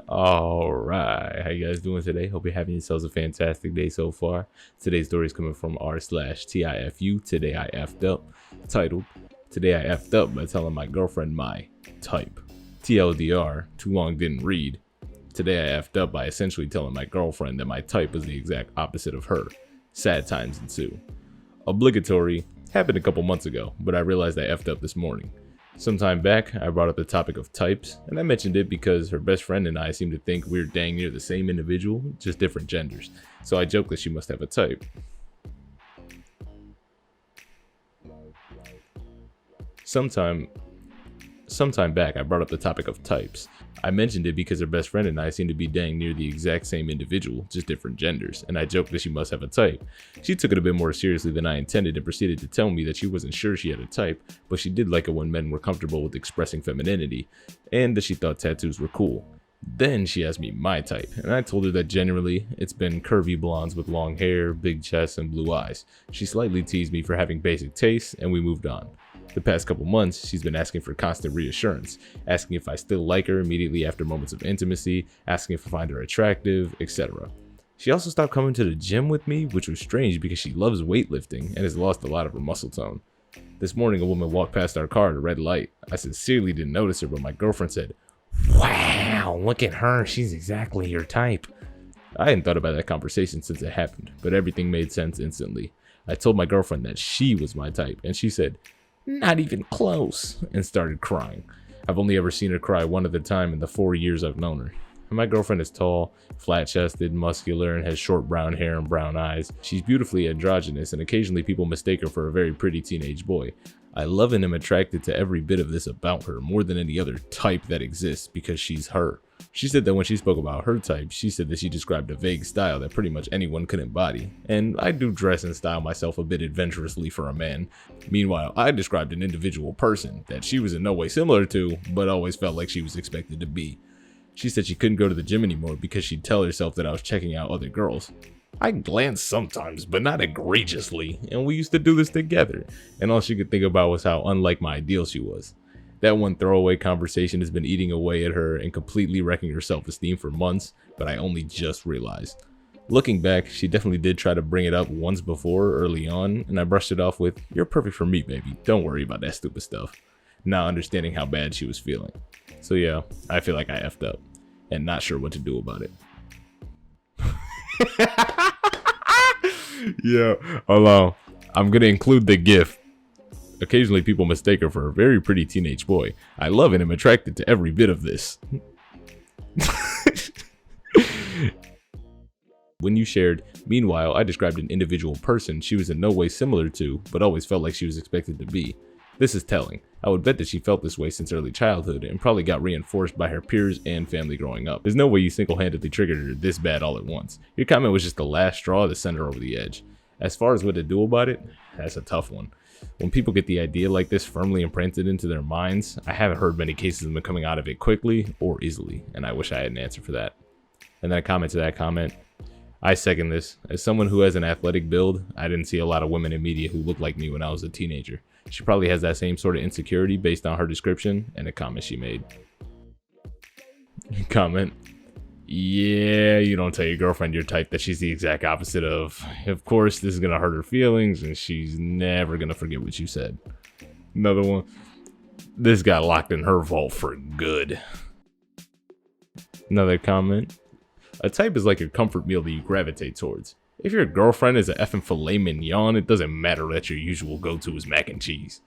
All right, how you guys doing today? Hope you're having yourselves a fantastic day so far. Today's story is coming from r/TIFU. Today I effed up. Titled, Today I effed up by telling my girlfriend my type. TLDR, too long didn't read. Today I effed up by essentially telling my girlfriend that my type was the exact opposite of her. Sad times ensue. Obligatory, happened a couple months ago, but I realized I effed up this morning. Sometime back, I brought up the topic of types, and I mentioned it because her best friend and I seem to think we're dang near the same individual, just different genders. So I joked that she must have a type. Sometime back, I brought up the topic of types. I mentioned it because her best friend and I seem to be dang near the exact same individual, just different genders, and I joked that she must have a type. She took it a bit more seriously than I intended and proceeded to tell me that she wasn't sure she had a type, but she did like it when men were comfortable with expressing femininity, and that she thought tattoos were cool. Then she asked me my type, and I told her that generally, it's been curvy blondes with long hair, big chests, and blue eyes. She slightly teased me for having basic tastes, and we moved on. The past couple months, she's been asking for constant reassurance, asking if I still like her immediately after moments of intimacy, asking if I find her attractive, etc. She also stopped coming to the gym with me, which was strange because she loves weightlifting and has lost a lot of her muscle tone. This morning, a woman walked past our car at a red light. I sincerely didn't notice her, but my girlfriend said, "Wow, look at her, she's exactly your type." I hadn't thought about that conversation since it happened, but everything made sense instantly. I told my girlfriend that she was my type, and she said, "Not even close," and started crying. I've only ever seen her cry one other time in the 4 years I've known her. My girlfriend is tall, flat-chested, muscular, and has short brown hair and brown eyes. She's beautifully androgynous, and occasionally people mistake her for a very pretty teenage boy. I love and am attracted to every bit of this about her, more than any other type that exists, because she's her. She said that when she spoke about her type, she said that she described a vague style that pretty much anyone could embody. And I do dress and style myself a bit adventurously for a man. Meanwhile, I described an individual person that she was in no way similar to, but always felt like she was expected to be. She said she couldn't go to the gym anymore because she'd tell herself that I was checking out other girls. I glanced sometimes, but not egregiously, and we used to do this together, and all she could think about was how unlike my ideal she was. That one throwaway conversation has been eating away at her and completely wrecking her self-esteem for months, but I only just realized. Looking back, she definitely did try to bring it up once before early on, and I brushed it off with, "You're perfect for me, baby. Don't worry about that stupid stuff," not understanding how bad she was feeling. So yeah, I feel like I effed up, and not sure what to do about it. Yeah, hold on. I'm gonna include the GIF. Occasionally people mistake her for a very pretty teenage boy. I love and am attracted to every bit of this. When you shared, "Meanwhile, I described an individual person she was in no way similar to, but always felt like she was expected to be." This is telling. I would bet that she felt this way since early childhood and probably got reinforced by her peers and family growing up. There's no way you single-handedly triggered her this bad all at once. Your comment was just the last straw to send her over the edge. As far as what to do about it, that's a tough one. When people get the idea like this firmly imprinted into their minds, I haven't heard many cases of them coming out of it quickly or easily, and I wish I had an answer for that. And then I comment to that comment, I second this. As someone who has an athletic build, I didn't see a lot of women in media who looked like me when I was a teenager. She probably has that same sort of insecurity based on her description and the comment she made. Comment, "Yeah, you don't tell your girlfriend your type that she's the exact opposite of. Of course, this is gonna hurt her feelings and she's never gonna forget what you said." Another one, "This got locked in her vault for good." Another comment, "A type is like your comfort meal that you gravitate towards. If your girlfriend is a effing filet mignon, it doesn't matter that your usual go-to is mac and cheese."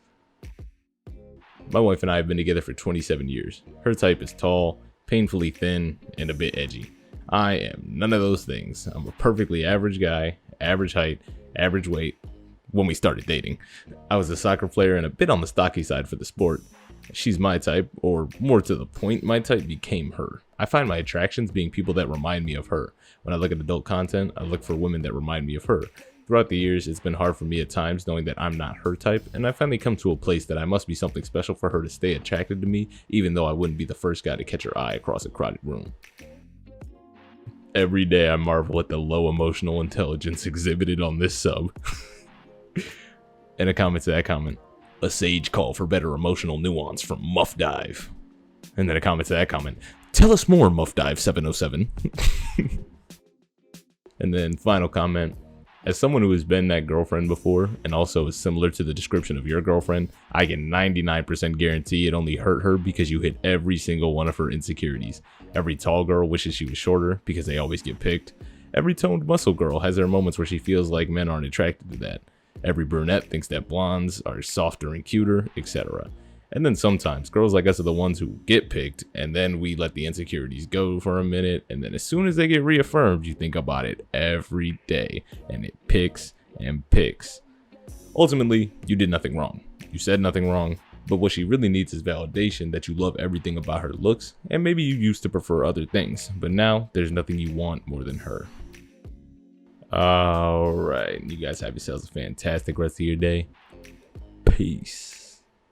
My wife and I have been together for 27 years. Her type is tall, painfully thin, and a bit edgy. I am none of those things. I'm a perfectly average guy, average height, average weight, when we started dating. I was a soccer player and a bit on the stocky side for the sport. She's my type, or more to the point, my type became her. I find my attractions being people that remind me of her. When I look at adult content, I look for women that remind me of her. Throughout the years, it's been hard for me at times knowing that I'm not her type, and I finally come to a place that I must be something special for her to stay attracted to me, even though I wouldn't be the first guy to catch her eye across a crowded room. Every day I marvel at the low emotional intelligence exhibited on this sub. And a comment to that comment, "A sage call for better emotional nuance from Muff Dive." And then a comment to that comment, Tell us more, Muff Dive 707. And then final comment. As someone who has been that girlfriend before, and also is similar to the description of your girlfriend, I can 99% guarantee it only hurt her because you hit every single one of her insecurities. Every tall girl wishes she was shorter because they always get picked. Every toned muscle girl has their moments where she feels like men aren't attracted to that. Every brunette thinks that blondes are softer and cuter, etc. And then sometimes girls like us are the ones who get picked, and then we let the insecurities go for a minute, and then as soon as they get reaffirmed, you think about it every day, and it picks and picks. Ultimately, you did nothing wrong. You said nothing wrong, but what she really needs is validation that you love everything about her looks, and maybe you used to prefer other things, but now there's nothing you want more than her. Alright, you guys have yourselves a fantastic rest of your day. Peace.